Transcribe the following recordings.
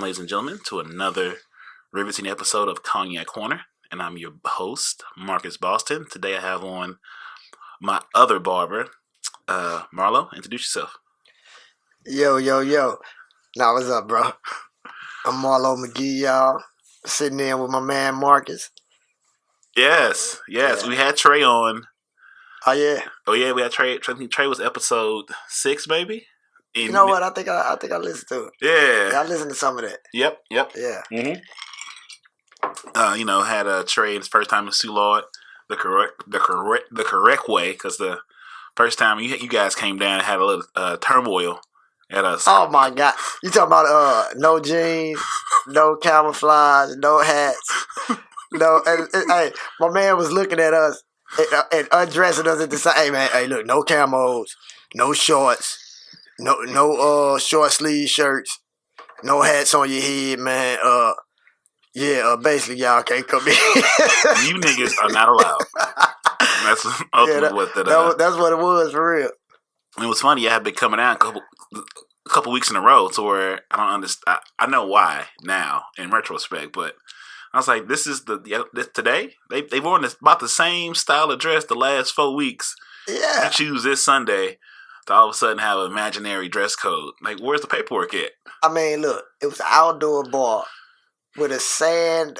ladies and gentlemen, to another riveting episode of Cognac Corner. And I'm your host, Marcus Boston. Today I have on my other barber, Marlo. Introduce yourself. Yo. Now, what's up, bro? I'm Marlo McGee, y'all. Sitting in with my man, Marcus. Yes. Yeah. We had Trey on. Oh, yeah? We had Trey. I think Trey was episode 6, maybe? You know what? I think I listened to it. Yeah. I listened to some of that. Yep. Yeah. Mm-hmm. Had Trey his first time in Sioux Lord the correct way, because the first time you guys came down and had a little turmoil at us. Oh my God! You talking about no jeans, no camouflage, no hats, no. Hey, my man was looking at us and undressing us at the same. Hey man, hey look, no camos, no shorts, no short sleeve shirts, no hats on your head, man. Basically, y'all can't come in. You niggas are not allowed. That's ultimately that's what it was for real. It was funny. I had been coming out a couple weeks in a row to where I don't understand. I know why now in retrospect, but I was like, this is today they've worn about the same style of dress the last 4 weeks. Yeah, you choose this Sunday to all of a sudden have an imaginary dress code. Like, where's the paperwork at? I mean, look, it was an outdoor bar with a sand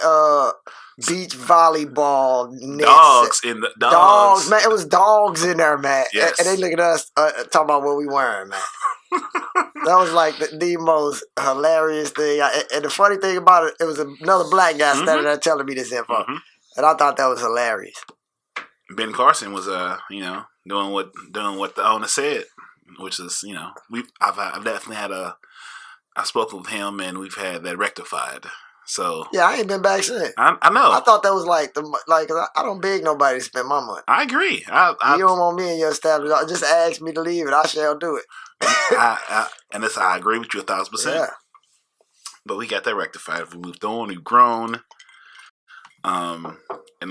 beach volleyball net. Dogs, man. It was dogs in there, man. Yes. And they look at us talking about what we wearing, man. That was like the most hilarious thing. And the funny thing about it, it was another black guy standing there telling me this info. Mm-hmm. And I thought that was hilarious. Ben Carson was doing what the owner said, which is, I've definitely had I spoke with him and we've had that rectified. So yeah, I ain't been back since. I know. I thought that was like I don't beg nobody to spend my money. I agree. You don't want me in your establishment. Just ask me to leave it. I shall do it. I agree with you 1,000%. Yeah. But we got that rectified. We moved on. We've grown. And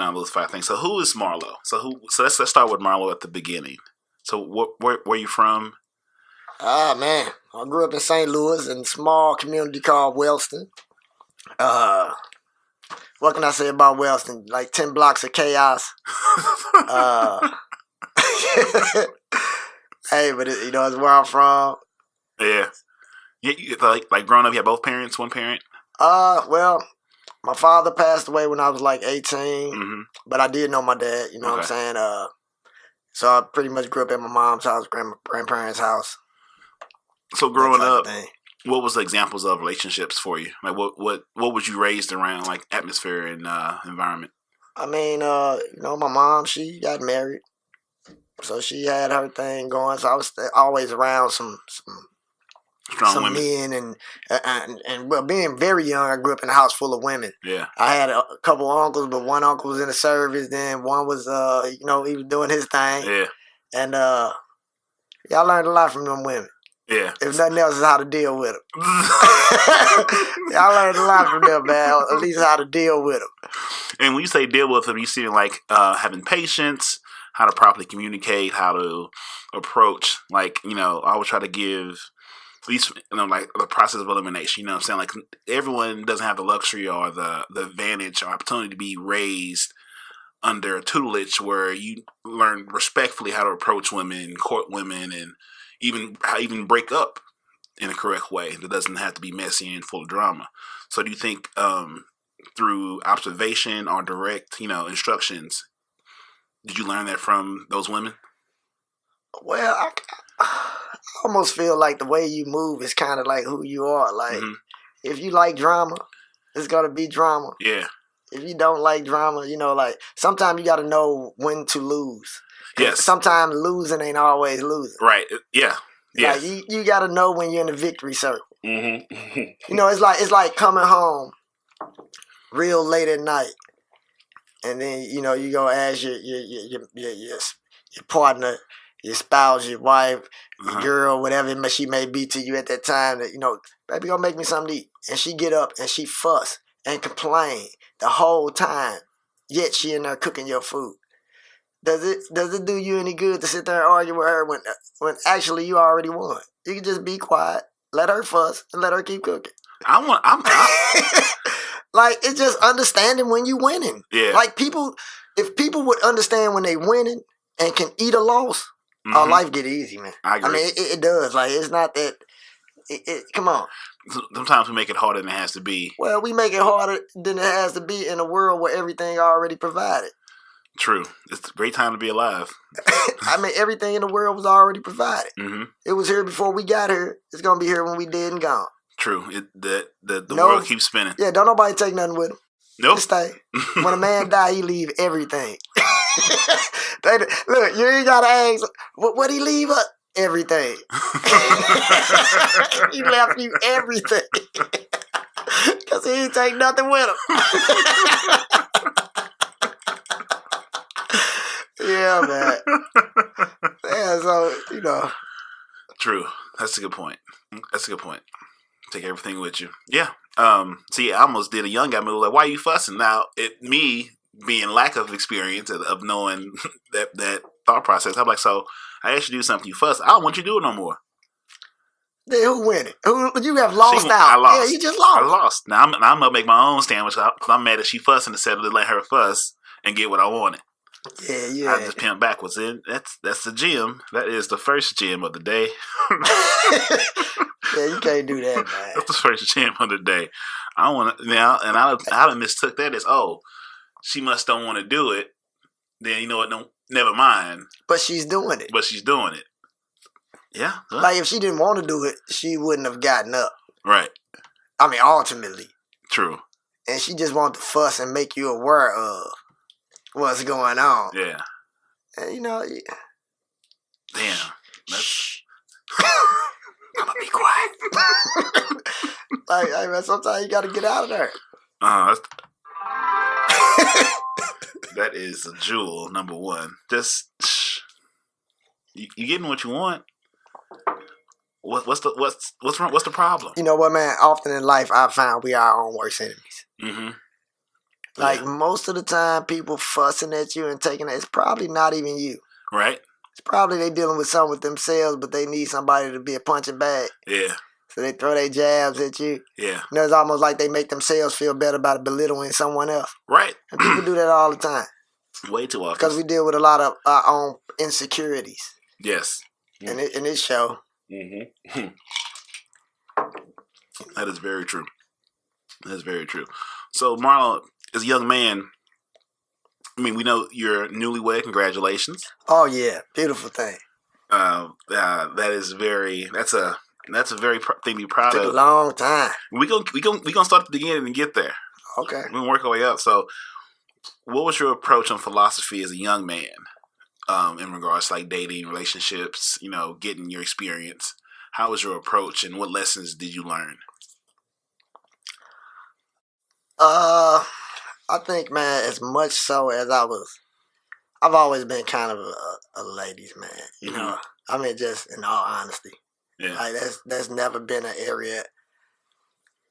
all those 5 things. So who is Marlo? So let's start with Marlo at the beginning. So where you from? Ah man, I grew up in St. Louis in a small community called Wellston. What can I say about Wellston? Like 10 blocks of chaos. Hey, but it's where I'm from. Yeah. You, like growing up, you had both parents, one parent? Well, my father passed away when I was like 18, but I did know my dad, you know what I'm saying? So I pretty much grew up at my mom's house, grandparents' house. So growing up, what was the examples of relationships for you? Like what was you raised around, like atmosphere and environment? I mean, my mom, she got married. So she had her thing going. So I was always around some strong women. Men and well, being very young, I grew up in a house full of women. Yeah. I had a couple uncles, but one uncle was in the service. Then one was, he was doing his thing. Yeah. And I learned a lot from them women. Yeah. If nothing else, is how to deal with them. I learned a lot from them, man. At least how to deal with them. And when you say deal with them, you see like having patience, how to properly communicate, how to approach. Like, I always try to give at least, like the process of elimination. You know what I'm saying? Like everyone doesn't have the luxury or the advantage or opportunity to be raised under a tutelage where you learn respectfully how to approach women, court women, and even break up in a correct way that doesn't have to be messy and full of drama. So do you think through observation or direct, instructions, did you learn that from those women? Well, I almost feel like the way you move is kind of like who you are. Like, if you like drama, it's going to be drama. Yeah. If you don't like drama, like, sometimes you got to know when to lose. Yes. Sometimes losing ain't always losing. Right. Yeah. Yeah. Like, you got to know when you're in the victory circle. Mm-hmm. It's like coming home real late at night. And then, you go ask your partner, your spouse, your wife, your girl, whatever she may be to you at that time, that, baby, go make me something to eat. And she get up and she fuss and complain the whole time, yet she in there cooking your food. Does it do you any good to sit there and argue with her when actually you already won? You can just be quiet, let her fuss, and let her keep cooking. Like, it's just understanding when you winning. Yeah. Like, if people would understand when they winning and can eat a loss, our life get easy, man. I agree. I mean, it does. Like, it's not that. Come on. Sometimes we make it harder than it has to be. Well, we make it harder than it has to be in a world where everything already provided. True. It's a great time to be alive. I mean, everything in the world was already provided. It was here before we got here. It's going to be here when we dead and gone. True. The world keeps spinning. Yeah, don't nobody take nothing with him. Nope. Just stay. When a man die, he leave everything. Look, you ain't got to ask, what he leave us? Everything. He left you everything. Because he ain't take nothing with him. Yeah, man. Yeah, so, True. That's a good point. Take everything with you. Yeah. See, I almost did a young guy move. Like, why are you fussing? Now, me being lack of experience of knowing that thought process, I'm like, so I asked you to do something, you fuss. I don't want you to do it no more. Then who win it? You have lost out. I lost. Yeah, you just lost. I lost. Now I'm gonna make my own sandwich. I'm mad that she fussing instead of let her fuss and get what I wanted. Yeah. I just pimp backwards. That's the gem. That is the first gem of the day. Yeah, you can't do that, man. That's the first gem of the day. I want to now, and I mistook that as she must don't want to do it. Then you know what? No, never mind. But she's doing it. Yeah. Huh? Like, if she didn't want to do it, she wouldn't have gotten up. Right. I mean, ultimately. True. And she just wanted to fuss and make you aware of what's going on. Yeah. And, Damn. Shh. I'm going to be quiet. Like, hey, man, sometimes you got to get out of there. That is a jewel, number one. Just, you getting what you want. What's the problem? You know what, man? Often in life, I found we are our own worst enemies. Like, most of the time, people fussing at you and taking it, it's probably not even you. Right. It's probably they dealing with something with themselves, but they need somebody to be a punching bag. Yeah. So they throw their jabs at you. Yeah. It's almost like they make themselves feel better by belittling someone else. Right. And people do that all the time. Way too often. Because we deal with a lot of our own insecurities. Yes. In this show. That is very true. So, Marlo, as a young man, I mean, we know you're newlywed. Congratulations. Oh yeah, beautiful thing. That's a very thing to be proud Took of. a long time. We gonna start at the beginning and get there. Okay. We gonna work our way up. So, what was your approach on philosophy as a young man, in regards to like dating, relationships, getting your experience? How was your approach, and what lessons did you learn? I think, man, as much so as I've always been kind of a ladies' man. I mean, just in all honesty. Yeah. Like, that's never been an area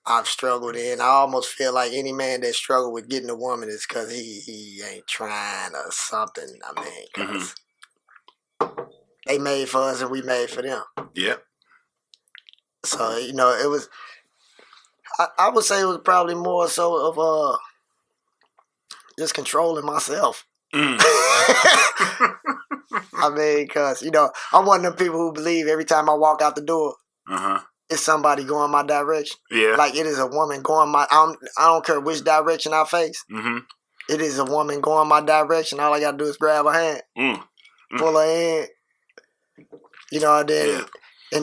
I've struggled in. I almost feel like any man that struggled with getting a woman is because he ain't trying or something. I mean, because they made for us and we made for them. Yeah. So, it was, I would say it was probably more so of just controlling myself. I mean, because, I'm one of them people who believe every time I walk out the door, it's somebody going my direction. Yeah. Like, it is a woman going I don't care which direction I face. It is a woman going my direction. All I got to do is grab her hand, pull her in. And then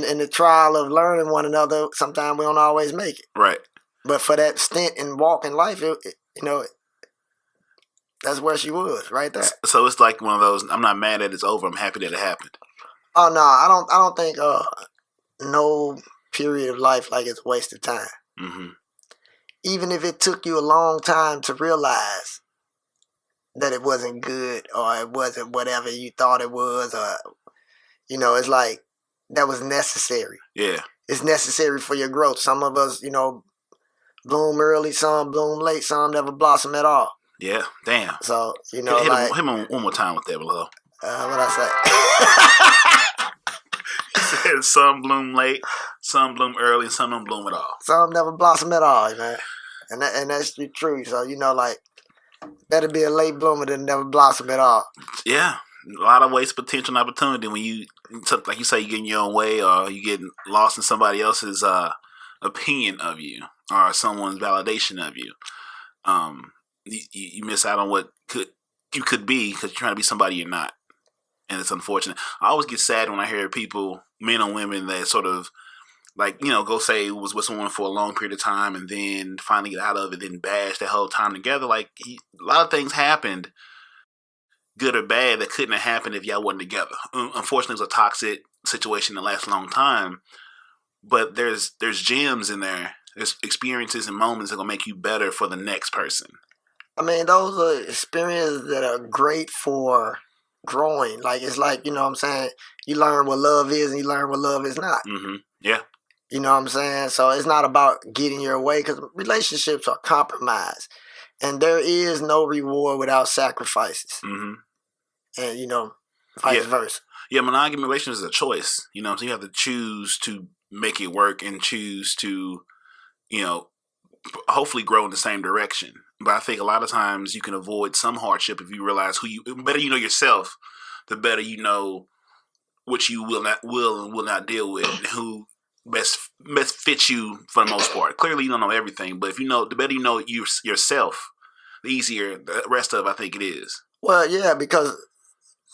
in the trial of learning one another, sometimes we don't always make it. Right. But for that stint in walking life, that's where she was, right there. So it's like one of those, I'm not mad that it's over, I'm happy that it happened. Oh, no, I don't think no period of life like it's a waste of time. Even if it took you a long time to realize that it wasn't good or it wasn't whatever you thought it was, or, it's like that was necessary. Yeah. It's necessary for your growth. Some of us, bloom early, some bloom late, some never blossom at all. Yeah, damn. So, hit him one more time with that below. What I say? He said some bloom late, Some bloom early, and some don't bloom at all. Some never blossom at all, man. And that's the truth. So, like, better be a late bloomer than never blossom at all. Yeah. A lot of waste potential and opportunity when you, like you say, you get in your own way or you get lost in somebody else's opinion of you or someone's validation of you. You miss out on what you could be because you're trying to be somebody you're not. And it's unfortunate. I always get sad when I hear people, men or women, that sort of, like, go say was with someone for a long period of time and then finally get out of it, then bash the whole time together. Like, a lot of things happened, good or bad, that couldn't have happened if y'all wasn't together. Unfortunately, it was a toxic situation that lasts a long time. But there's gems in there. There's experiences and moments that are going to make you better for the next person. I mean, those are experiences that are great for growing. Like, it's like, you know what I'm saying? You learn what love is and you learn what love is not. Mm-hmm. Yeah. You know what I'm saying? So it's not about getting your way because relationships are compromise. And there is no reward without sacrifices. Mm-hmm. And, vice versa. Yeah, monogamy relationships is a choice. So you have to choose to make it work and choose to, hopefully grow in the same direction. But I think a lot of times you can avoid some hardship if you realize better you know yourself, the better you know what you will and will not deal with, and who best fits you for the most part. Clearly, you don't know everything, but the better you know yourself, the easier the rest of I think it is. Well, yeah, because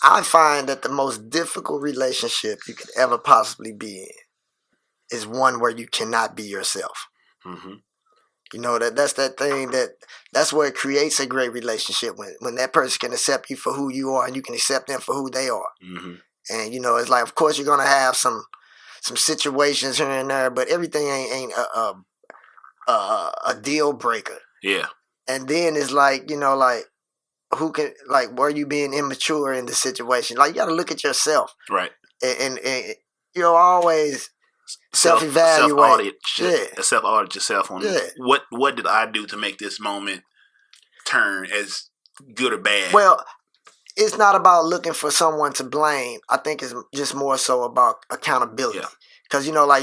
I find that the most difficult relationship you could ever possibly be in is one where you cannot be yourself. Mm-hmm. That's that thing that's where it creates a great relationship when that person can accept you for who you are and you can accept them for who they are. Mm-hmm. And it's like, of course, you're gonna have some situations here and there, but everything ain't a deal breaker. Yeah. And then it's like, like, who can, like, were you being immature in the situation? Like, you got to look at yourself, right? And always self-evaluate. Self-audit yourself on what did I do to make this moment turn as good or bad. Well, it's not about looking for someone to blame. I think it's just more so about accountability. Because I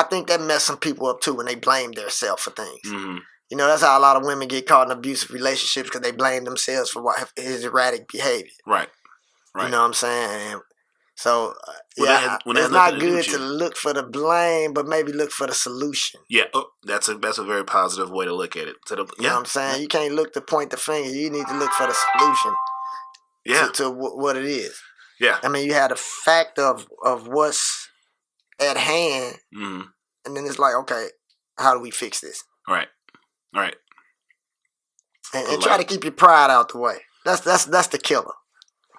think that messed some people up too when they blame themselves for things. Mm-hmm. That's how a lot of women get caught in abusive relationships because they blame themselves for his erratic behavior. Right. You know what I'm saying? So, it's not good to look for the blame, but maybe look for the solution. Yeah, that's a very positive way to look at it. You know what I'm saying? You can't look to point the finger. You need to look for the solution to what it is. Yeah. I mean, you had a fact of what's at hand, mm-hmm. and then it's like, okay, how do we fix this? Right. And try to keep your pride out the way. That's the killer.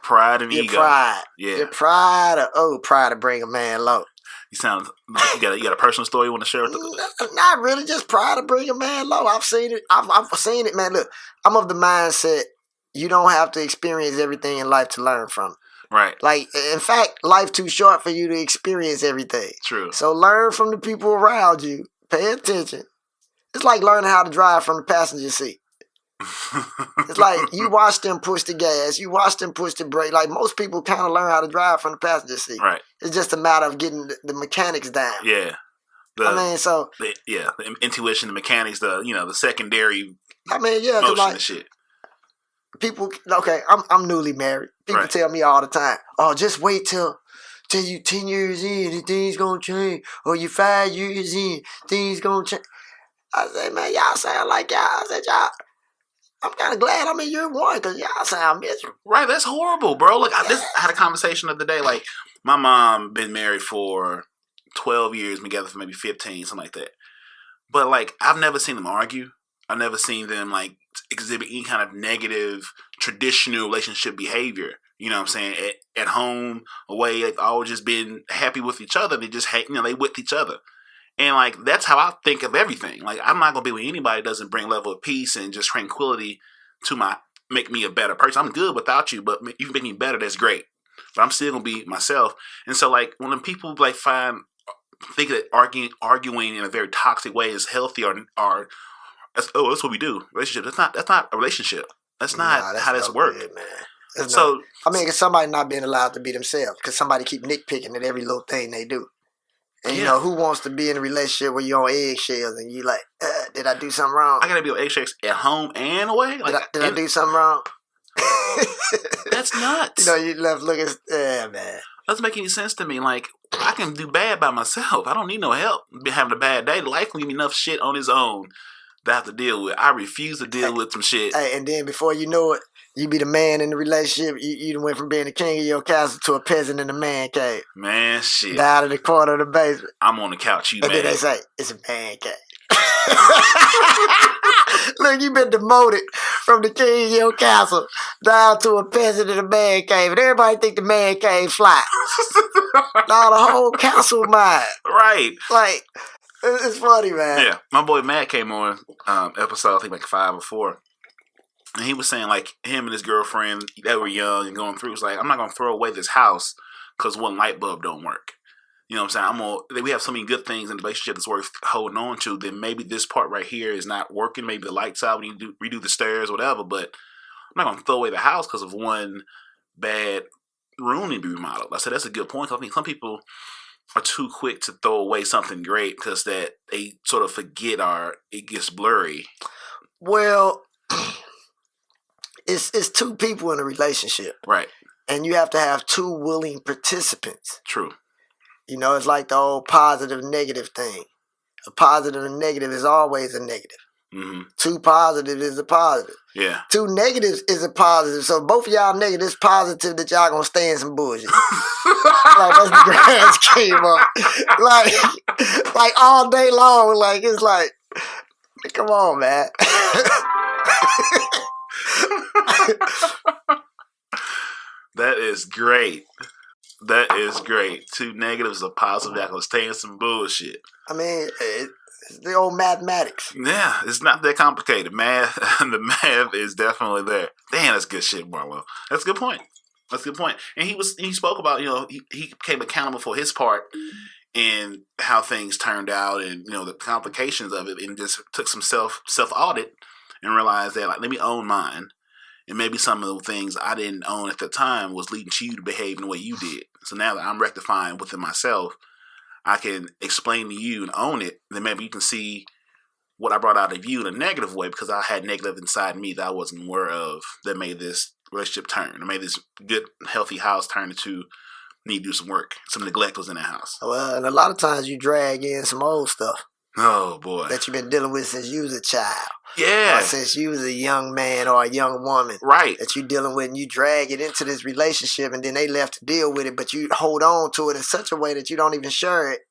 Pride and ego. Pride. Yeah. Your pride to bring a man low. You sound like you got a personal story you want to share with us? Not really, just pride to bring a man low. I've seen it. I've seen it, man. Look, I'm of the mindset you don't have to experience everything in life to learn from it. Right. Like, in fact, life too short for you to experience everything. True. So learn from the people around you. Pay attention. It's like learning how to drive from the passenger seat. It's like you watch them push the gas, you watch them push the brake. Like, most people kind of learn how to drive from the passenger seat. Right. It's just a matter of getting the mechanics down. Yeah. The intuition, the mechanics, the secondary. Motion like, and shit. People, okay, I'm newly married. People tell me all the time, "Oh, just wait till you 10 years in and things gonna change, or you 5 years in, things gonna change." I say, man, y'all sound like y'all. I said, y'all, I'm kind of glad I'm in year one because y'all sound miserable. Right, that's horrible, bro. Look, I had a conversation the other day. Like, my mom been married for 12 years, together for maybe 15, something like that. But, like, I've never seen them argue. I've never seen them, like, exhibit any kind of negative, traditional relationship behavior. You know what I'm saying? At home, away, they've always just been happy with each other. They just hate, they with each other. And, like, that's how I think of everything. Like, I'm not going to be with anybody that doesn't bring level of peace and just tranquility to make me a better person. I'm good without you, but you make me better, that's great. But I'm still going to be myself. And so, like, when people, like, think that arguing in a very toxic way is healthy or that's what we do. Relationship. That's not a relationship. That's not how this works. Man. Because somebody not being allowed to be themselves because somebody keep nitpicking at every little thing they do. And you know, who wants to be in a relationship where you're on eggshells and you like, did I do something wrong? I gotta be on eggshells at home and away. Like, did I do something wrong? That's nuts. You know, you left looking, man. Doesn't make any sense to me. Like, I can do bad by myself. I don't need no help. Be having a bad day. Life can give me enough shit on its own that I have to deal with. I refuse to deal with some shit. Hey, and then before you know it, you be the man in the relationship. You went from being the king of your castle to a peasant in the man cave. Man, shit. Down in the corner of the basement. I'm on the couch, and then they say, it's a man cave. Look, you been demoted from the king of your castle down to a peasant in the man cave. And everybody think the man cave fly. Now the whole castle mine. Right. Like, it's funny, man. Yeah. My boy Matt came on episode, I think like 5 or 4. And he was saying, like, him and his girlfriend, they were young and going through, was like, I'm not going to throw away this house because one light bulb don't work. You know what I'm saying? We have so many good things in the relationship that's worth holding on to. Then maybe this part right here is not working. Maybe the lights out when you redo the stairs, whatever. But I'm not going to throw away the house because of one bad room to be remodeled. I said that's a good point. I think some people are too quick to throw away something great because that they sort of forget or it gets blurry. Well, it's two people in a relationship, right? And you have to have two willing participants. True. You know, it's like the old positive negative thing. A positive and negative is always a negative. Mm-hmm. Two positives is a positive. Yeah. Two negatives is a positive. So both of y'all negatives positive that y'all gonna stay in some bullshit. Like that's the grand scheme of like all day long. Like it's like, come on, man. That is great. That is great. Two negatives are positive that can stay in some bullshit. I mean, it's the old mathematics. Yeah, it's not that complicated. Math, the math is definitely there. Damn, that's good shit, Marlo. That's a good point. That's a good point. And he spoke about, you know, he became accountable for his part in how things turned out and, you know, the complications of it, and just took some self audit and realized that, like, let me own mine. And maybe some of the things I didn't own at the time was leading to you to behave in the way you did. So now that I'm rectifying within myself, I can explain to you and own it. Then maybe you can see what I brought out of you in a negative way because I had negative inside me that I wasn't aware of that made this relationship turn. It made this good, healthy house turn into need to do some work. Some neglect was in that house. Well, and a lot of times you drag in some old stuff. Oh, boy. That you've been dealing with since you was a child. Yeah. Or since you was a young man or a young woman. Right. That you're dealing with, and you drag it into this relationship, and then they left to deal with it, but you hold on to it in such a way that you don't even share it.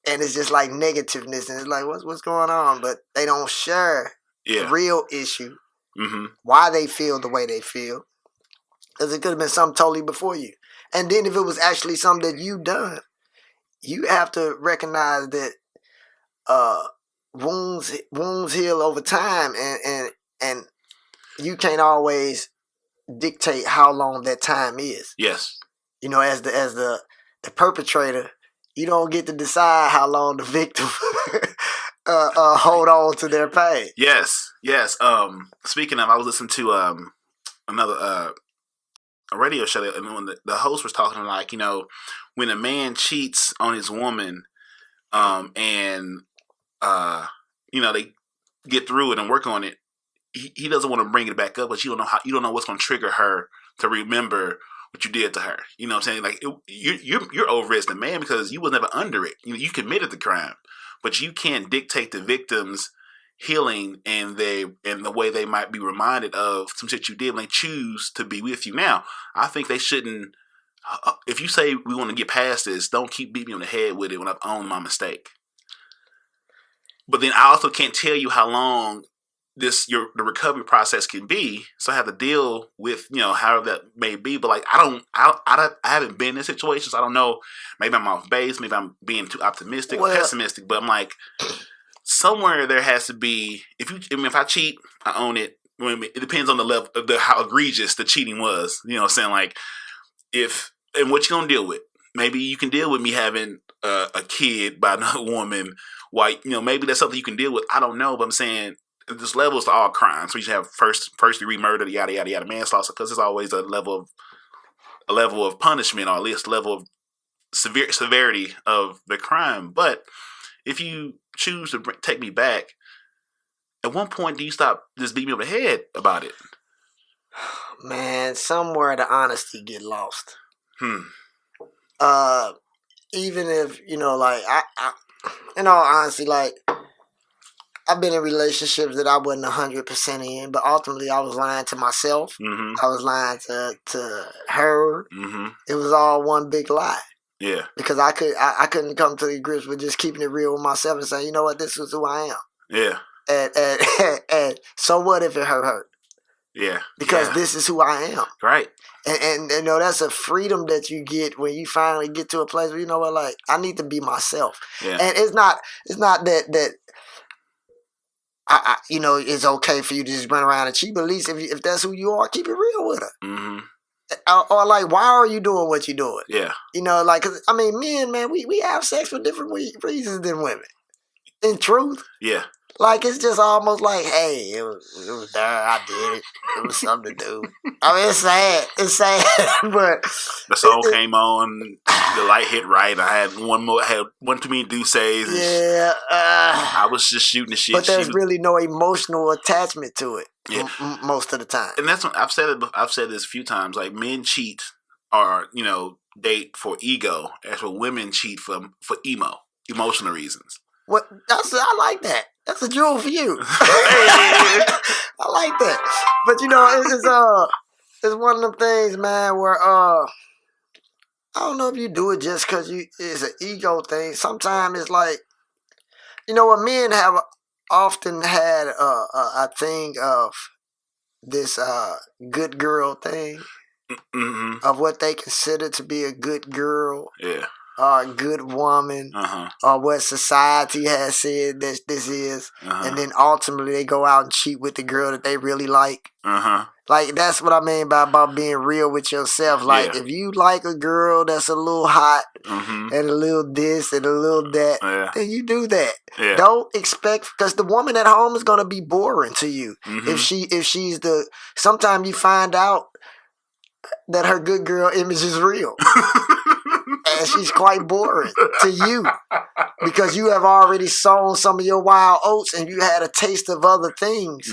And it's just like negativeness, and it's like, what's going on? But they don't share the real issue, why they feel the way they feel. Because it could have been something totally before you. And then if it was actually something that you done, you have to recognize that wounds heal over time, and you can't always dictate how long that time is. Yes. You know, as the perpetrator, you don't get to decide how long the victim hold on to their pain. Yes. Speaking of, I was listening to another a radio show, and when the host was talking, like, you know, when a man cheats on his woman, and you know, they get through it and work on it, he doesn't want to bring it back up, but you don't know what's going to trigger her to remember what you did to her. You know what I'm saying? Like, you're over it as the man because you was never under it. You committed the crime, but you can't dictate the victim's healing and the way they might be reminded of some shit you did when they choose to be with you. Now, I think they shouldn't. If you say we want to get past this, don't keep beating me on the head with it when I've owned my mistake. But then I also can't tell you how long the recovery process can be. So I have to deal with, you know, however that may be. But like, I haven't been in situations. So I don't know. Maybe I'm off base. Maybe I'm being too optimistic or pessimistic. But I'm like, somewhere there has to be. If I cheat, I own it. It depends on the level of how egregious the cheating was. You know what I'm saying? Like, and what you gonna deal with? Maybe you can deal with me having a kid by another woman. Why, you know, maybe that's something you can deal with. I don't know, but I'm saying there's levels to all crimes. So you should have first degree murder, yada yada yada, manslaughter, because there's always a level of punishment, or at least a level of severity of the crime. But if you choose to take me back, at one point do you stop just beating me over the head about it? Man, somewhere the honesty get lost. Hmm. Even if like I in all honesty, like I've been in relationships that I wasn't 100% in, but ultimately I was lying to myself. Mm-hmm. I was lying to her. Mm-hmm. It was all one big lie. Yeah. Because I couldn't come to the grips with just keeping it real with myself and saying, you know what, this is who I am. Yeah. And so what if it hurt? Yeah. Because yeah. this is who I am. Right. And that's a freedom that you get when you finally get to a place where you know what, like I need to be myself. Yeah. And it's not that it's okay for you to just run around and cheat, but at least if that's who you are, keep it real with her. Mm-hmm. Or like, why are you doing what you're doing? Yeah. Like, cause I mean, men, man, we have sex for different reasons than women. In truth. Yeah. Like, it's just almost like, hey, it was there, I did it. It was something to do. I mean, it's sad. It's sad, but the song came on, the light hit right. I had one too many Duces. Yeah. I was just shooting the shit. But there's really no emotional attachment to it. Yeah. Most of the time. And that's what I've said this a few times. Like, men cheat or date for ego, as for women cheat for emotional reasons. What? I like that. That's a jewel for you. I like that. But it's one of them things, man, where I don't know if you do it just because it's an ego thing. Sometimes it's like, what men have often had a thing of this good girl thing, mm-hmm. of what they consider to be a good girl. Yeah. Or a good woman, or what society has said that this is, and then ultimately they go out and cheat with the girl that they really like. Like, that's what I mean by about being real with yourself. Like, if you like a girl that's a little hot and a little this and a little that, then you do that. Yeah. Don't expect, because the woman at home is gonna be boring to you. If she's sometimes you find out that her good girl image is real. And she's quite boring to you because you have already sown some of your wild oats and you had a taste of other things.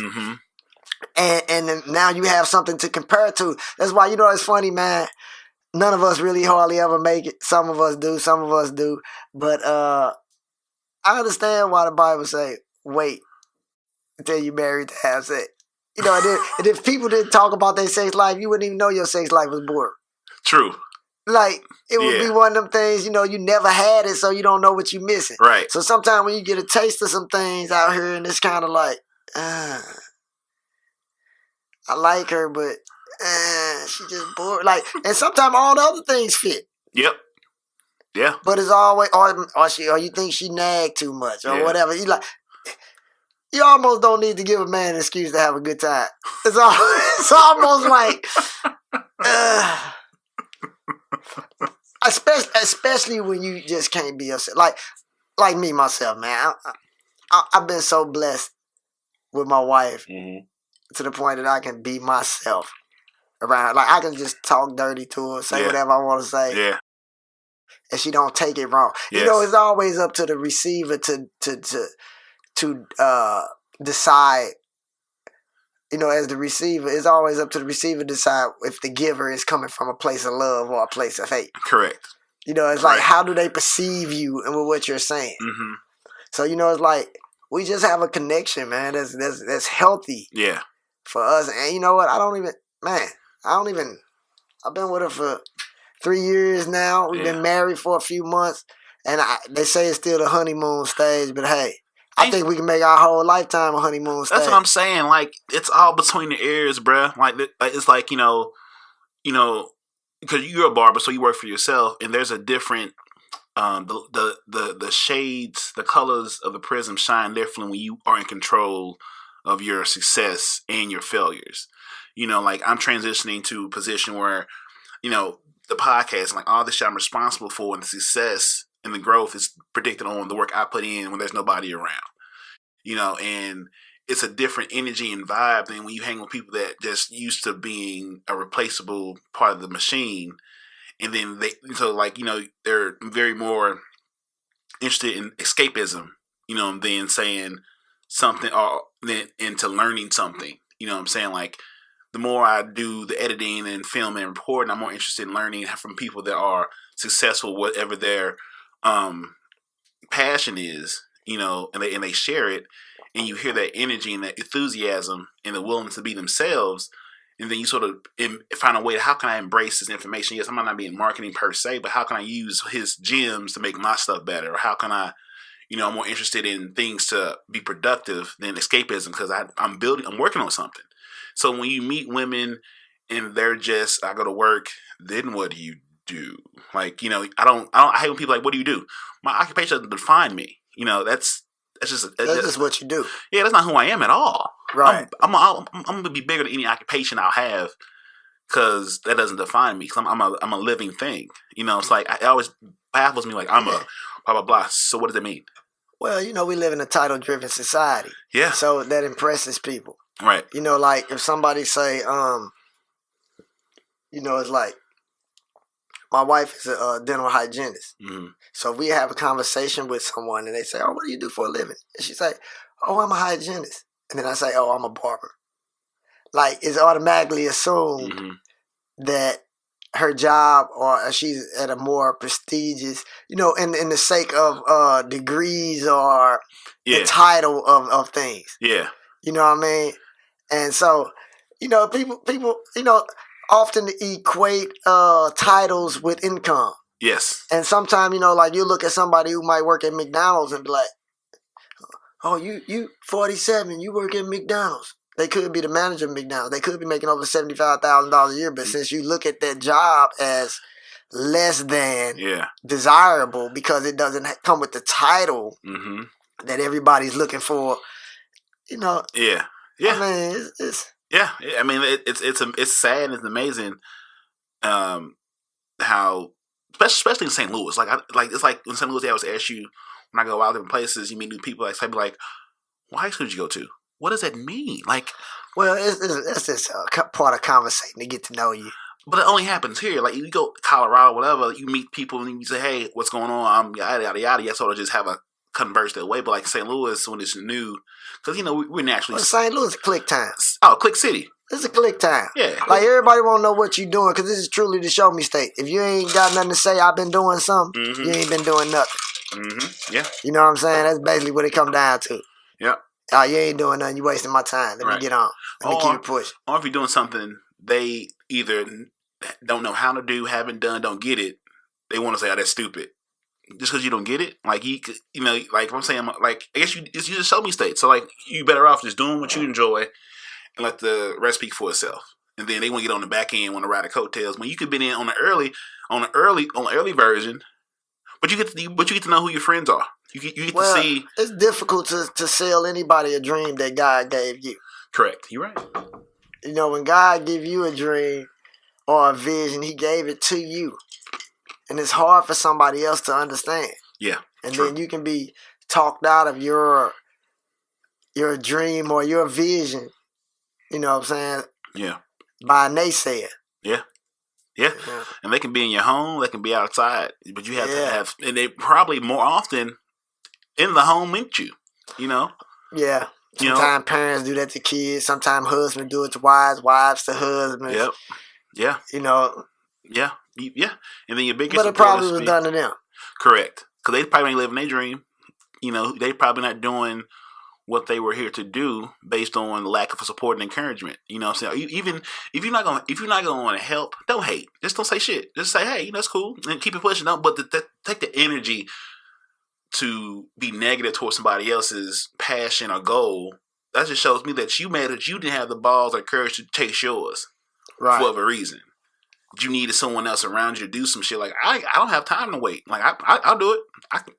And then now you have something to compare to. That's why, it's funny, man. None of us really hardly ever make it. Some of us do. But I understand why the Bible say, wait until you're married to have sex. And if people didn't talk about their sex life, you wouldn't even know your sex life was boring. True. Like, it would be one of them things, you never had it, so you don't know what you're missing. Right. So sometimes when you get a taste of some things out here, and it's kind of like, I like her, but she just bored. Like, and sometimes all the other things fit. Yep. Yeah. But it's always, or you think she nagged too much, or whatever. You almost don't need to give a man an excuse to have a good time. It's almost like, especially when you just can't be yourself. Like me, myself, man. I've been so blessed with my wife to the point that I can be myself around. Like, I can just talk dirty to her, say whatever I want to say. Yeah. And she don't take it wrong. Yes. It's always up to the receiver to decide. As the receiver, it's always up to the receiver to decide if the giver is coming from a place of love or a place of hate. Correct. It's like, how do they perceive you and with what you're saying? So, it's like, we just have a connection, man, that's healthy. Yeah. For us. And you know what? I've been with her for 3 years now. We've been married for a few months. And they say it's still the honeymoon stage, but hey, I think we can make our whole lifetime a honeymoon stage. That's what I'm saying. Like, it's all between the ears, bruh. Like, it's like, because you're a barber, so you work for yourself, and there's a different, the shades, the colors of the prism shine differently when you are in control of your success and your failures. Like, I'm transitioning to a position where, the podcast, like, all this shit I'm responsible for, and the success and the growth is predicted on the work I put in when there's nobody around. And it's a different energy and vibe than when you hang with people that just used to being a replaceable part of the machine. and then they're very more interested in escapism, than saying something or then into learning something. You know what I'm saying? Like, the more I do the editing and film and reporting, I'm more interested in learning from people that are successful, whatever their passion is, and they share it, and you hear that energy and that enthusiasm and the willingness to be themselves, and then you sort of find a way to, how can I embrace this information? Yes, I might not be in marketing per se, but how can I use his gems to make my stuff better? Or how can I, I'm more interested in things to be productive than escapism, because I'm working on something. So when you meet women and they're just, I go to work, then what do you do? Like, I hate when people are like, what do you do? My occupation doesn't define me. That's just what you do. Yeah, that's not who I am at all. Right. I'm gonna be bigger than any occupation I'll have, because that doesn't define me. Because I'm a living thing. It's like, it always baffles me. Like, I'm a blah blah blah. So what does it mean? Well, we live in a title-driven society. Yeah. So that impresses people. Right. Like if somebody say, it's like, my wife is a dental hygienist. Mm-hmm. So we have a conversation with someone and they say, oh, what do you do for a living? And she say, oh, I'm a hygienist. And then I say, oh, I'm a barber. Like, it's automatically assumed that her job, or she's at a more prestigious, in the sake of degrees or the title of things. Yeah. You know what I mean? And so, people, often equate titles with income. Yes. And sometimes, like, you look at somebody who might work at McDonald's and be like, oh, you 47, you work at McDonald's. They could be the manager of McDonald's. They could be making over $75,000 a year. But since you look at that job as less than desirable because it doesn't come with the title that everybody's looking for, Yeah. Yeah. I mean, it's yeah. I mean, it's sad and it's amazing how, especially in St. Louis, it's like in St. Louis, they always ask you, when I go out different places, you meet new people, like, like, what high school did you go to? What does that mean? Like, well, it's just a part of conversating to get to know you. But it only happens here. Like, you go to Colorado, whatever, you meet people and you say, hey, what's going on? I'm yada, yada, yada. You sort of just have a converse that way. But like St. Louis, when it's new, because, we're naturally... Well, St. Louis is click time. Oh, click city. It's a click time. Yeah. Like, everybody want to know what you're doing, because this is truly the show me state. If you ain't got nothing to say, I've been doing something, you ain't been doing nothing. Yeah. You know what I'm saying? That's basically what it come down to. Yeah. Oh, you ain't doing nothing. You wasting my time. Let me get on. Let me keep it pushing. Or if you're doing something they either don't know how to do, haven't done, don't get it, they want to say, oh, that's stupid. Just because you don't get it, like, like I'm saying, like, I guess you just show me state. So, like, you better off just doing what you enjoy and let the rest speak for itself. And then they want to get on the back end, want to ride the coattails. When you could be in on the early version, but you get to know who your friends are. You get to see. It's difficult to sell anybody a dream that God gave you. Correct. You're right. When God give you a dream or a vision, He gave it to you. And it's hard for somebody else to understand. Yeah. And then you can be talked out of your dream or your vision, you know what I'm saying? Yeah. By a naysayer. Yeah. Yeah. And they can be in your home, they can be outside. But you have to have, and they probably more often in the home meet you, Yeah. Sometimes parents do that to kids. Sometimes husbands do it to wives, wives to husbands. Yep. Yeah. Yeah. Yeah. And then your biggest But it probably was done to them. Correct. Because they probably ain't living their dream. They probably not doing what they were here to do based on lack of support and encouragement. You know what I'm saying? Even if you're not gonna want to help, don't hate. Just don't say shit. Just say, hey, that's cool, and keep it pushing. But take the energy to be negative towards somebody else's passion or goal. That just shows me that you didn't have the balls or courage to chase yours for whatever reason. You needed someone else around you to do some shit. Like, I don't have time to wait. Like, I'll do it. I can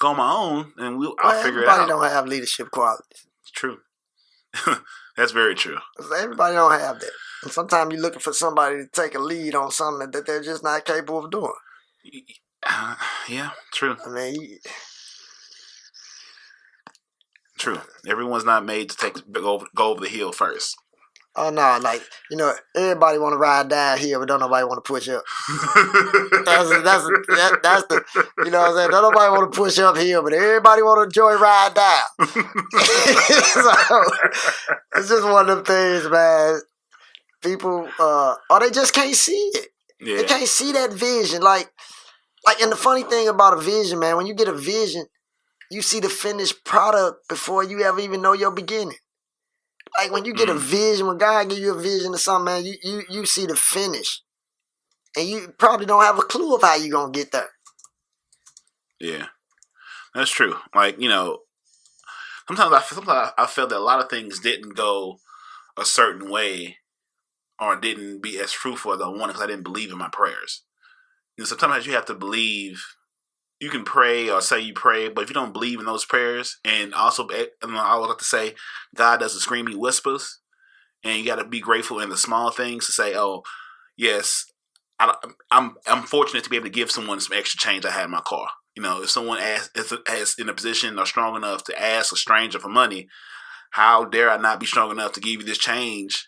go on my own, and I'll figure it out. Everybody don't have leadership qualities. It's true. That's very true. Everybody don't have that. And sometimes you're looking for somebody to take a lead on something that they're just not capable of doing. Yeah, true. I mean, true. Everyone's not made to go over the hill first. Oh no, like everybody want to ride down here, but don't nobody want to push up. That's the you know what I'm saying. Don't nobody want to push up here, but everybody want to enjoy ride down. So it's just one of them things, man. People, or they just can't see it. Yeah. They can't see that vision. Like, and the funny thing about a vision, man, when you get a vision, you see the finished product before you ever even know your beginning. Like when you get a vision, when God give you a vision of something, man, you see the finish. And you probably don't have a clue of how you're going to get there. Yeah, that's true. Like, sometimes I felt that a lot of things didn't go a certain way or didn't be as fruitful as I wanted because I didn't believe in my prayers. Sometimes you have to believe. You can pray or say you pray, but if you don't believe in those prayers, and also, I always like to say, God doesn't scream, He whispers. And you got to be grateful in the small things to say, oh, yes, I'm fortunate to be able to give someone some extra change I had in my car. If someone is in a position or strong enough to ask a stranger for money, how dare I not be strong enough to give you this change?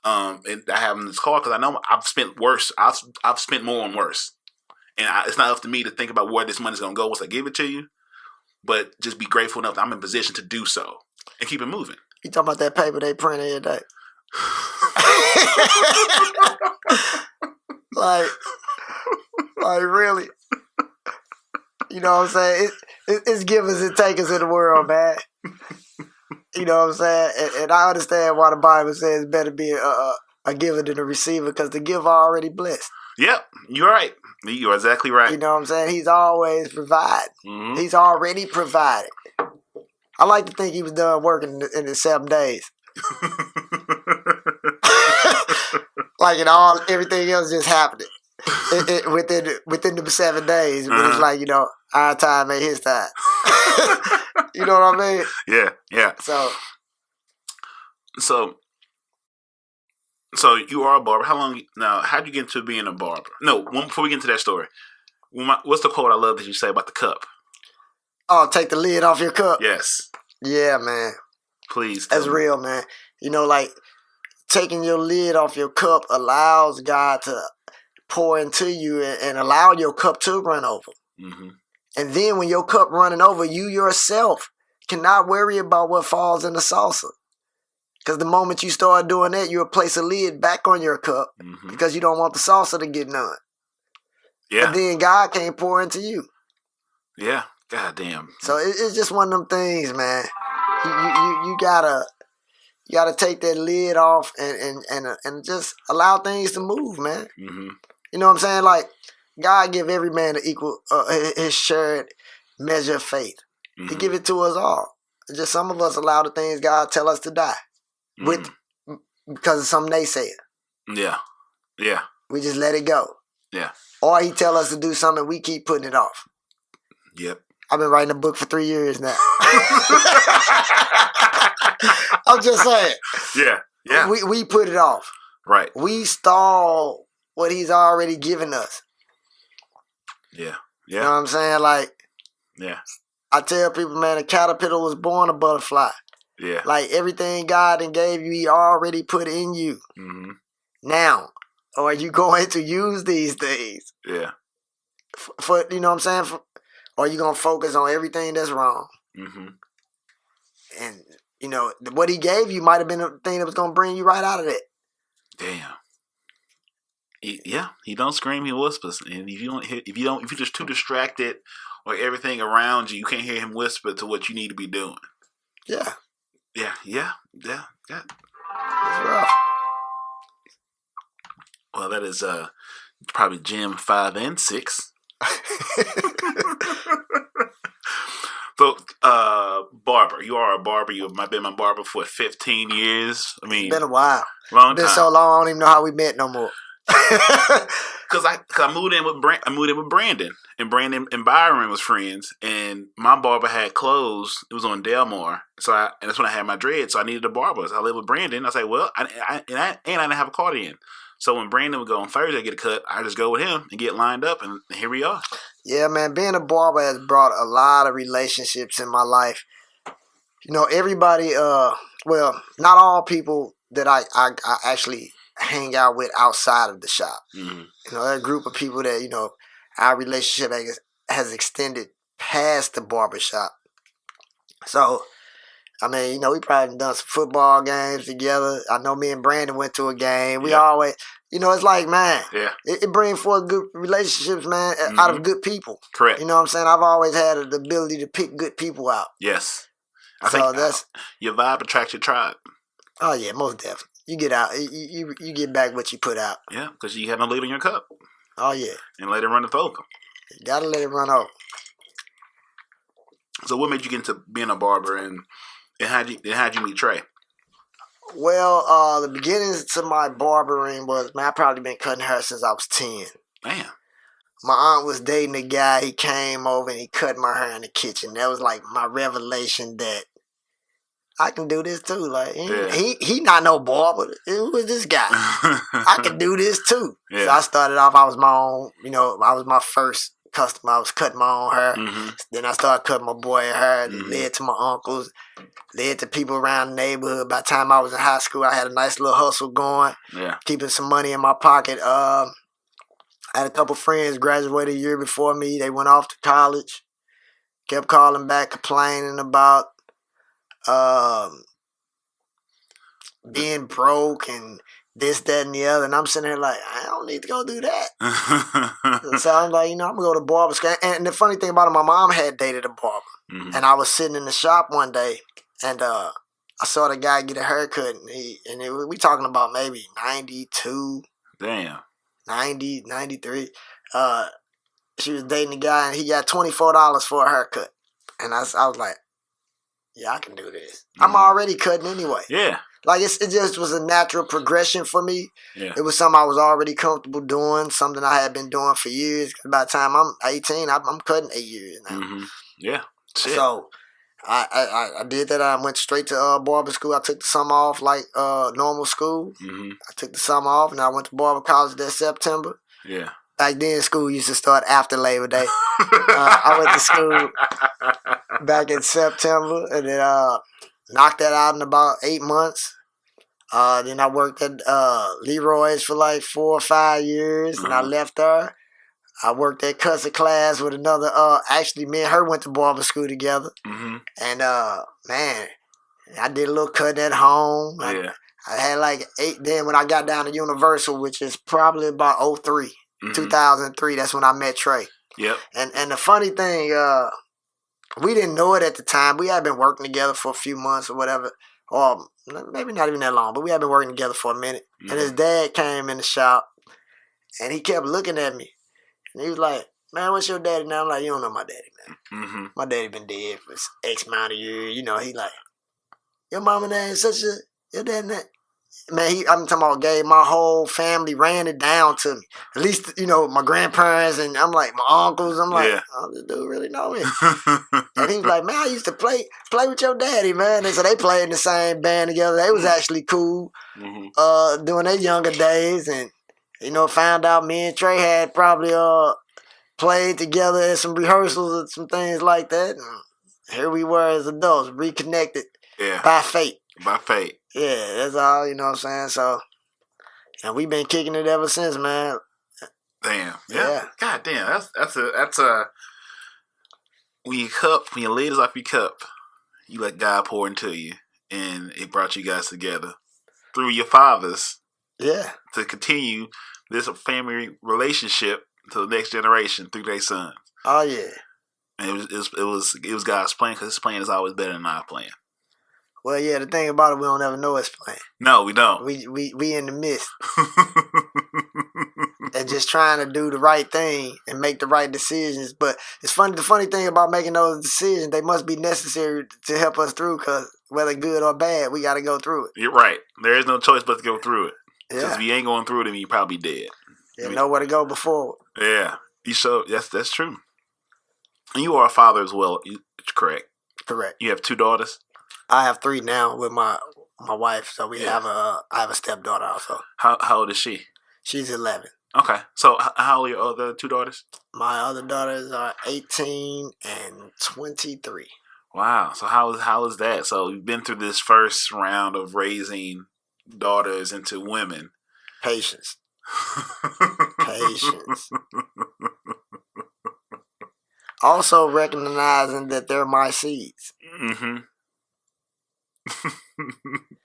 And I have in this car because I know I've spent worse. I've spent more on worse, and it's not up to me to think about where this money's gonna go once I give it to you. But just be grateful enough that I'm in position to do so and keep it moving. You talking about that paper they print every day? like really? You know what I'm saying? It's givers and takers in the world, man. You know what I'm saying? And I understand why the Bible says better be a giver than a receiver because the giver already blessed. Yep, you're right. You're exactly right. You know what I'm saying? He's always provided. Mm-hmm. He's already provided. I like to think he was done working in the 7 days. Like everything else just happened within the 7 days. But it's like, our time ain't his time. You know what I mean? Yeah. So you are a barber. How long now? How'd you get into being a barber? No, before we get into that story, what's the quote I love that you say about the cup? Oh, take the lid off your cup. Yes. Yeah, man. Please. That's real, man. Like taking your lid off your cup allows God to pour into you and allow your cup to run over. Mm-hmm. And then when your cup running over, you yourself cannot worry about what falls in the saucer. Because the moment you start doing that, you'll place a lid back on your cup because you don't want the saucer to get none. Yeah. But then God can't pour into you. Yeah. God damn. So it's just one of them things, man. You gotta take that lid off and just allow things to move, man. Mm-hmm. You know what I'm saying? Like God give every man the equal his shared measure of faith. Mm-hmm. He give it to us all. Just some of us allow the things God tell us to die with because of some naysayer. Yeah. We just let it go. Yeah. Or He tell us to do something, we keep putting it off. Yep. I've been writing a book for 3 years now. I'm just saying. Yeah. We put it off. Right. We stall what He's already given us. Yeah. You know what I'm saying? Like, yeah. I tell people, man, a caterpillar was born a butterfly. Yeah. Like everything God and gave you, He already put in you. Mm-hmm. Now, are you going to use these things? Yeah. For you know what I'm saying? Or are you going to focus on everything that's wrong? Mm-hmm. And, what He gave you might have been the thing that was going to bring you right out of that. Damn. He don't scream, He whispers. And if you're just too distracted or everything around you, you can't hear Him whisper to what you need to be doing. Yeah. Yeah. It's rough. Well, that is probably Gym 5 and 6. So, barber. You are a barber. You've been my barber for 15 years. I mean, it's been a while. Long been time. So long, I don't even know how we met no more. Cause I moved in with Brandon, and Brandon and Byron was friends, and my barber had closed. It was on Delmore, and that's when I had my dreads. So I needed a barber. So I lived with Brandon. I said, well, I didn't have a car in. So when Brandon would go on Thursday to get a cut, I just go with him and get lined up, and here we are. Yeah, man, being a barber has brought a lot of relationships in my life. Everybody, well, not all people that I actually hang out with outside of the shop. Mm-hmm. You know, that group of people that, you know, our relationship has extended past the barbershop. So, I mean, you know, we probably done some football games together. I know me and Brandon went to a game. We always, you know, it's like, man, it brings forth good relationships, man, out of good people. Correct. You know what I'm saying? I've always had the ability to pick good people out. Yes. I think that's your vibe attracts your tribe. Oh yeah, most definitely. You get out, you get back what you put out. Yeah, because you have no lid in your cup. Oh yeah, and let it run over. You gotta let it run over. So, what made you get into being a barber, and how'd you meet Trey? Well, the beginnings to my barbering was, man, I probably been cutting hair since I was 10. Damn. My aunt was dating a guy. He came over and he cut my hair in the kitchen. That was like my revelation that I can do this too. Like he not no barber. It was this guy. I can do this too. Yeah. So I started off. I was my own. You know, I was my first customer. I was cutting my own hair. Mm-hmm. Then I started cutting my boy hair. Mm-hmm. Led to my uncles. Led to people around the neighborhood. By the time I was in high school, I had a nice little hustle going. Yeah. Keeping some money in my pocket. I had a couple friends graduated a year before me. They went off to college. Kept calling back, complaining about being broke and this, that, and the other. And I'm sitting there like, I don't need to go do that. So I'm like, you know, I'm going to go to barber school. And the funny thing about it, my mom had dated a barber. Mm-hmm. And I was sitting in the shop one day and I saw the guy get a haircut. And we talking about maybe 92. Damn. 90, 93. She was dating a guy and he got $24 for a haircut. And I was like, yeah, I can do this. Mm-hmm. I'm already cutting anyway. Yeah. Like, it just was a natural progression for me. Yeah. It was something I was already comfortable doing, something I had been doing for years. By the time I'm 18, I'm cutting 8 years now. Mm-hmm. Yeah. Shit. So, I did that. I went straight to barber school. I took the summer off like normal school. Mm-hmm. I took the summer off, and I went to barber college that September. Yeah. Back then, school used to start after Labor Day. I went to school back in September, and then knocked that out in about 8 months. Then I worked at Leroy's for like 4 or 5 years, and I left there. I worked at Cusser Class with another. Actually, me and her went to barber school together. Mm-hmm. And man, I did a little cutting at home. Yeah. I had like 8. Then when I got down to Universal, which is probably about 03. Mm-hmm. 2003, that's when I met Trey. Yep. And the funny thing, we didn't know it at the time. We had been working together for a few months or whatever, or maybe not even that long, but we had been working together for a minute. Mm-hmm. And his dad came in the shop, and he kept looking at me. And he was like, man, what's your daddy now? I'm like, you don't know my daddy, man. Mm-hmm. My daddy been dead for X amount of years. You know, he like, your mama name such a, your dad name. Man, I'm talking about gave my whole family, ran it down to me. At least, you know, my grandparents and I'm like, my uncles. I'm like, oh, this dude really know me. And he was like, man, I used to play with your daddy, man. And so they played in the same band together. They was actually cool during their younger days. And, you know, found out me and Trey had probably played together at some rehearsals and some things like that. And here we were as adults, reconnected by fate. By fate. Yeah, that's all, you know what I'm saying? So, and we've been kicking it ever since, man. Damn. Yeah. God damn. That's a when your lid is off your cup, you let God pour into you, and it brought you guys together through your fathers. Yeah. To continue this family relationship to the next generation through their sons. Oh yeah. And it was God's plan, because His plan is always better than our plan. Well, yeah, the thing about it, we don't ever know His plan. No, we don't. We in the midst. And just trying to do the right thing and make the right decisions. But it's funny. The funny thing about making those decisions, they must be necessary to help us through, because whether good or bad, we got to go through it. You're right. There is no choice but to go through it. Because if you ain't going through it, then you're probably dead. There's nowhere to go before. Yeah. That's true. And you are a father as well. Correct. Correct. You have 2 daughters? I have 3 now with my wife, so I have a stepdaughter also. How old is she? She's 11. Okay, so how old are your other 2 daughters? My other daughters are 18 and 23. Wow, so how is that? So you've been through this first round of raising daughters into women. Patience. Patience. Also recognizing that they're my seeds. Mm-hmm.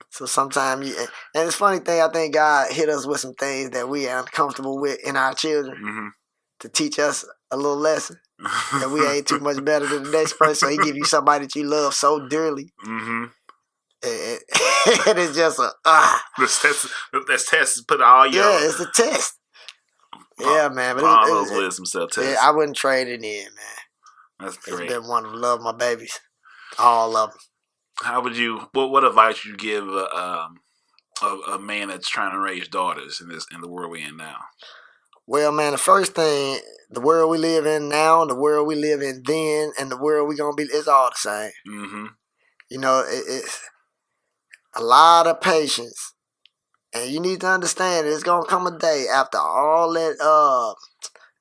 So sometimes and it's funny thing, I think God hit us with some things that we are uncomfortable with in our children to teach us a little lesson that we ain't too much better than the next person. So he give you somebody that you love so dearly. And it's just This test is put all your... Yeah, it's the test. Yeah, man. But all those wisdom self-test. Yeah, I wouldn't trade it in, man. That's great. It's been one to love my babies. All of them. How would you... What advice would you give a man that's trying to raise daughters in the world we're in now? Well, man, the first thing, the world we live in now, and the world we live in then, and the world we're going to be, it's all the same. You know, it's a lot of patience. And you need to understand it's going to come a day after all that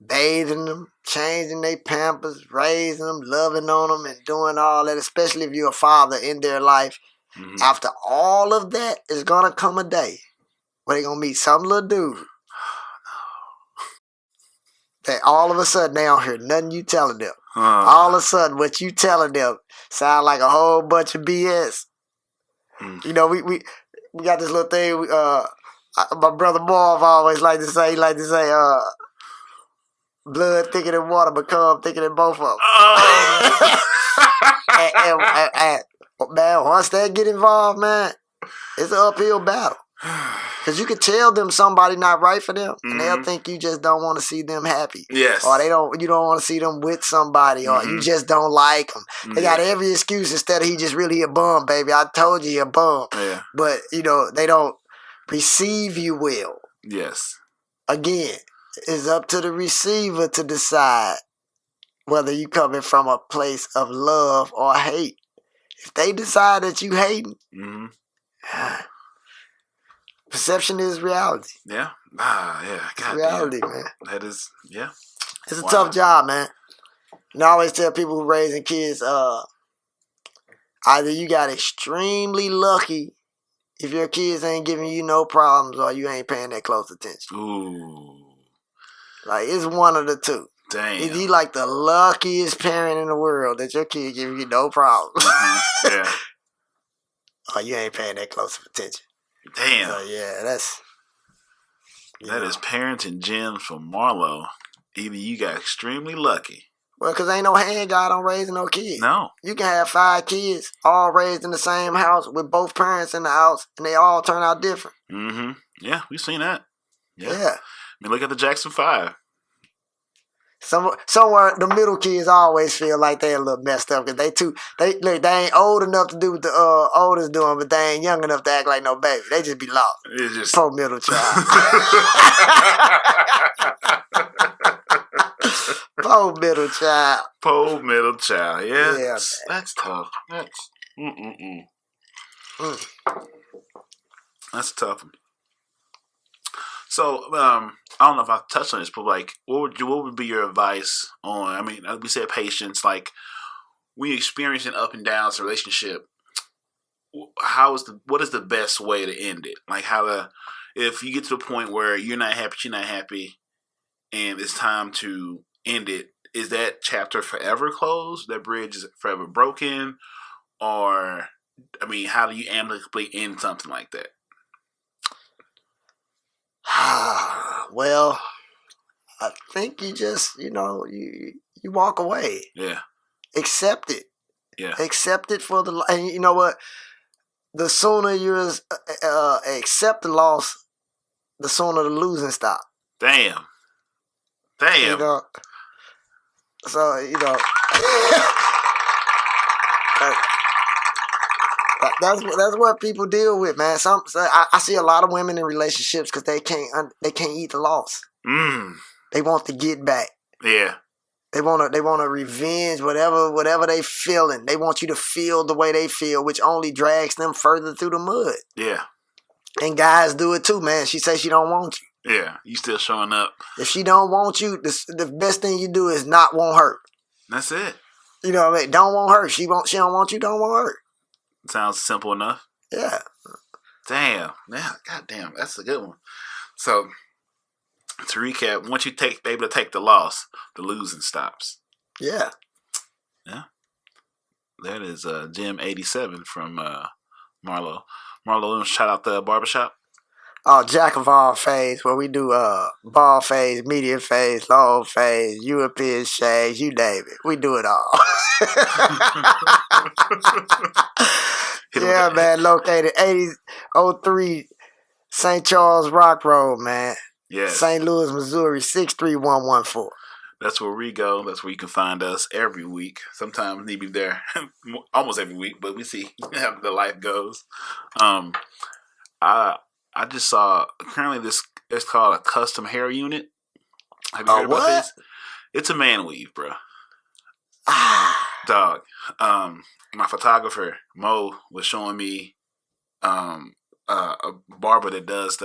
bathing them, changing their pampers, raising them, loving on them, and doing all that, especially if you're a father in their life. After all of that, it's going to come a day where they're going to meet some little dude that all of a sudden they don't hear nothing you telling them. All of a sudden what you telling them sound like a whole bunch of BS. You know, we got this little thing, my brother Marv always like to say, blood thicker than water, but cum thicker than both of them. And man, once they get involved, man, it's an uphill battle. Because you could tell them somebody not right for them, and they'll think you just don't want to see them happy. Yes. Or you don't want to see them with somebody, or you just don't like them. They got every excuse instead of he just really a bum, baby. I told you he a bum. Yeah. But, you know, they don't receive you well. Yes. Again, it's up to the receiver to decide whether you coming from a place of love or hate. If they decide that you hating, perception is reality. Yeah. Yeah. It's reality, man. That is, yeah. It's a tough job, man. And I always tell people who raising kids, either you got extremely lucky if your kids ain't giving you no problems, or you ain't paying that close attention. Ooh. Like, it's one of the two. Damn. Either you like the luckiest parent in the world that your kid giving you no problems. Yeah. Or you ain't paying that close of attention. Damn. So, yeah, that's... That is parenting gems from Marlo. Either you got extremely lucky. Well, because ain't no hand God on raising no kids. No. You can have 5 kids all raised in the same house with both parents in the house, and they all turn out different. Yeah, we've seen that. Yeah. I mean, look at the Jackson 5. Somewhere the middle kids always feel like they a little messed up because they ain't old enough to do what the oldest doing, but they ain't young enough to act like no baby. They just be lost. It's just poor middle child. Poor middle child. Poor middle child. Yeah, Yeah, that's tough. That's That's tough. So, I don't know if I touched on this, but like, what would be your advice on? I mean, we said patience. Like, we experience an up and downs relationship. What is the best way to end it? Like, if you get to the point where you're not happy, she's not happy, and it's time to end it, is that chapter forever closed? That bridge is forever broken? Or, I mean, how do you amicably end something like that? Well, I think you just, you walk away. Yeah. Accept it. Yeah. Accept it and you know what? The sooner you accept the loss, the sooner the losing stop. Damn. You know? So, that's what people deal with, man. I see a lot of women in relationships because they can't eat the loss. They want to get back. Yeah. They want to revenge whatever they feeling. They want you to feel the way they feel, which only drags them further through the mud. Yeah. And guys do it too, man. She says she don't want you. Yeah, you still showing up. If she don't want you, the best thing you do is not want her. That's it. You know what I mean? Don't want her. She don't want you, don't want her. Sounds simple enough. Yeah. Damn. Yeah, goddamn, that's a good one. So to recap, once you able to take the loss, the losing stops. Yeah. Yeah. That is Jim 87 from Marlo. Marlo, shout out the barbershop. Oh, jack of all phase, where we do ball phase, medium phase, long phase, European shades, you name it. We do it all. Yeah, man, located 8003 St. Charles Rock Road, man. Yes. St. Louis, Missouri, 63114. That's where we go. That's where you can find us every week. Sometimes we be there almost every week, but we see how the life goes. I just saw currently this. It's called a custom hair unit. Have you heard about this? It's a man weave, bro. Dog. My photographer Mo was showing me a barber that does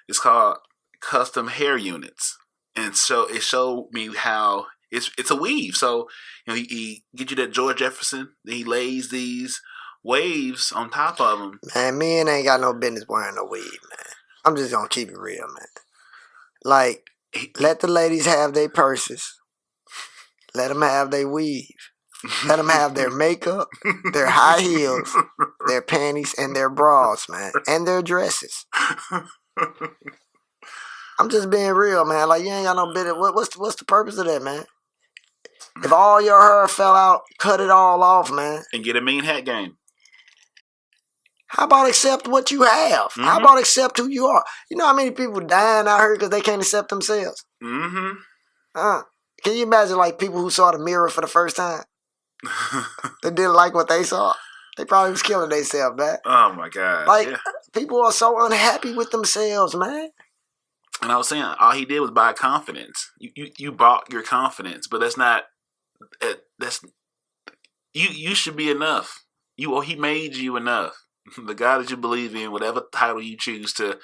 it's called custom hair units, and so it showed me how it's a weave. So he get you that George Jefferson, then he lays these waves on top of them. Man, men ain't got no business wearing no weave, man. I'm just gonna keep it real, man. Like, let the ladies have their purses. Let them have their weave. Let them have their makeup, their high heels, their panties, and their bras, man, and their dresses. I'm just being real, man. Like, you ain't got no business. What's the purpose of that, man? If all your hair fell out, cut it all off, man. And get a mean hat game. How about accept what you have? Mm-hmm. How about accept who you are? You know how many people dying out here because they can't accept themselves? Mm-hmm. Can you imagine, like, people who saw the mirror for the first time? They didn't like what they saw. They probably was killing themselves, man. Oh, my God. Like, people are so unhappy with themselves, man. And I was saying, all he did was buy confidence. You bought your confidence, but that's not... You should be enough. He made you enough. The God that you believe in, whatever title you choose to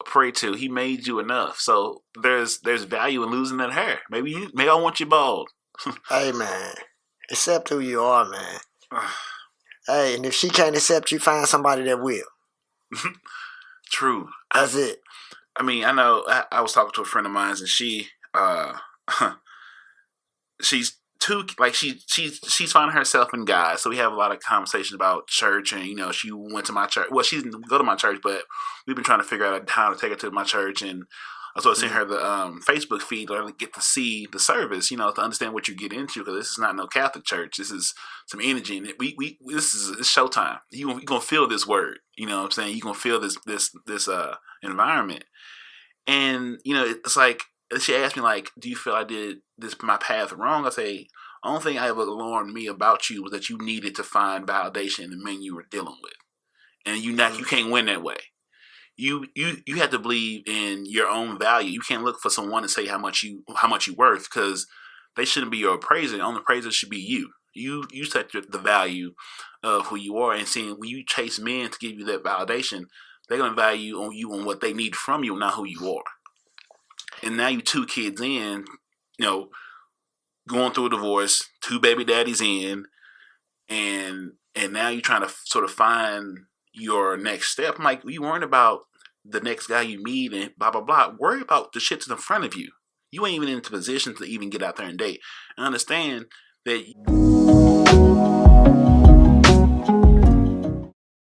pray to, he made you enough. So there's value in losing that hair. Maybe I want you bald. Hey, man, accept who you are, man. Hey, and if she can't accept you, find somebody that will. True. That's it. I mean, I know. I was talking to a friend of mine, and she's she's finding herself in guys. So we have a lot of conversations about church, and she went to my church. Well, she didn't go to my church, but we've been trying to figure out how to take her to my church. And I was sending her the Facebook feed to get to see the service, to understand what you get into, because this is not no Catholic church. This is some energy, and it's showtime. You gonna feel this word. You know what I'm saying? You gonna feel this environment, and it's like. She asked me, like, do you feel I did my path wrong? I say, the only thing I ever learned me about you was that you needed to find validation in the men you were dealing with. And you can't win that way. You have to believe in your own value. You can't look for someone to say how much you worth, because they shouldn't be your appraiser. The only appraiser should be you. You set the value of who you are, and seeing when you chase men to give you that validation, they're going to value you on what they need from you, not who you are. And now you 2 kids in, going through a divorce, 2 baby daddies in, and now you're trying to sort of find your next step. I'm like, you worrying about the next guy you meet and blah, blah, blah. Worry about the shit that's in front of you. You ain't even in a position to even get out there and date. And understand that...